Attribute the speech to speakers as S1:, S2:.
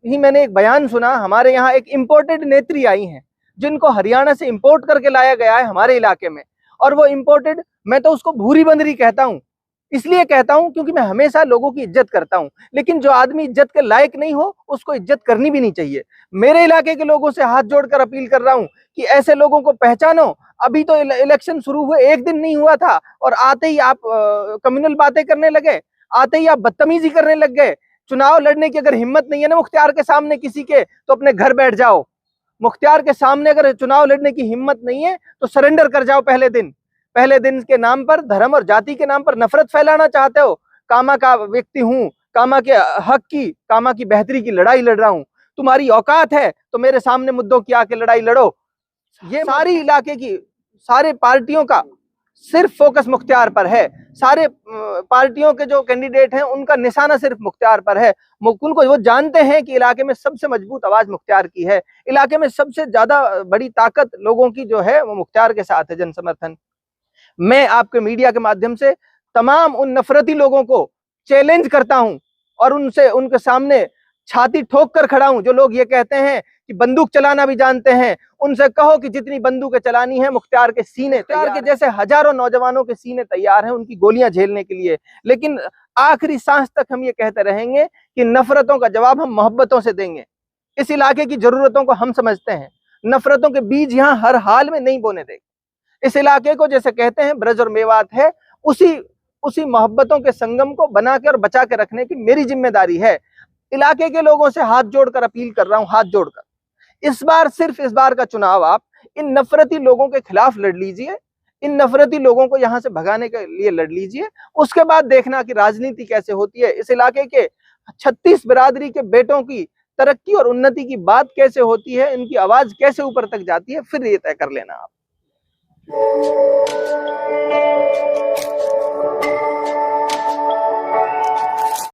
S1: ही मैंने एक बयान सुना, हमारे यहाँ एक इंपोर्टेड नेत्री आई हैं जिनको हरियाणा से इंपोर्ट करके लाया गया है हमारे इलाके में, और वो इंपोर्टेड, मैं तो उसको भूरी बंदरी कहता हूँ। इसलिए कहता हूं क्योंकि मैं हमेशा लोगों की इज्जत करता हूं, लेकिन जो आदमी इज्जत के लायक नहीं हो उसको इज्जत करनी भी नहीं चाहिए। मेरे इलाके के लोगों से हाथ जोड़कर अपील कर रहा हूं कि ऐसे लोगों को पहचानो। अभी तो इलेक्शन शुरू हुए एक दिन नहीं हुआ था और आते ही आप कम्युनल बातें करने लगे, आते ही आप बदतमीजी करने लग गए। चुनाव लड़ने की अगर हिम्मत नहीं है ना मुख्तियार के सामने किसी के, तो अपने घर बैठ जाओ। मुख्तियार के सामने अगर चुनाव लड़ने की हिम्मत नहीं है तो सरेंडर कर जाओ पहले दिन के नाम पर, धर्म और जाति के नाम पर नफरत फैलाना चाहते हो। कामा का व्यक्ति हूं, कामा के हक की, कामा की बेहतरी की लड़ाई लड़ रहा हूं। तुम्हारी औकात है तो मेरे सामने मुद्दों की आके लड़ाई लड़ो। ये सारी इलाके की, सारे पार्टियों का सिर्फ फोकस मुख्तियार पर है। सारे पार्टियों के जो कैंडिडेट हैं उनका निशाना सिर्फ मुख्तियार पर है। उनको वो जानते हैं कि इलाके में सबसे मजबूत आवाज मुख्तियार की है, इलाके में सबसे ज्यादा बड़ी ताकत लोगों की जो है वो मुख्तियार के साथ है, जन समर्थन। मैं आपके मीडिया के माध्यम से तमाम उन नफरती लोगों को चैलेंज करता हूं और उनके सामने छाती ठोक कर खड़ा हूं। जो लोग ये कहते हैं कि बंदूक चलाना भी जानते हैं, उनसे कहो कि जितनी बंदूकें चलानी है मुख्तियार के सीने, मुख्तियार के जैसे हजारों नौजवानों के सीने तैयार हैं उनकी गोलियां झेलने के लिए। लेकिन आखिरी सांस तक हम ये कहते रहेंगे कि नफरतों का जवाब हम मोहब्बतों से देंगे। इस इलाके की जरूरतों को हम समझते हैं, नफरतों के बीज यहां हर हाल में नहीं बोने देंगे। इस इलाके को जैसे कहते हैं ब्रज और मेवात है, उसी मोहब्बतों के संगम को बना के और बचा के रखने की मेरी जिम्मेदारी है। इलाके के लोगों से हाथ जोड़कर अपील कर रहा हूं, हाथ जोड़कर इस बार, सिर्फ इस बार का चुनाव आप इन नफरती लोगों के खिलाफ लड़ लीजिए, इन नफरती लोगों को यहां से भगाने के लिए लड़ लीजिए। उसके बाद देखना कि राजनीति कैसे होती है, इस इलाके के 36 बिरादरी के बेटों की तरक्की और उन्नति की बात कैसे होती है, इनकी आवाज कैसे ऊपर तक जाती है, फिर ये तय कर लेना आप।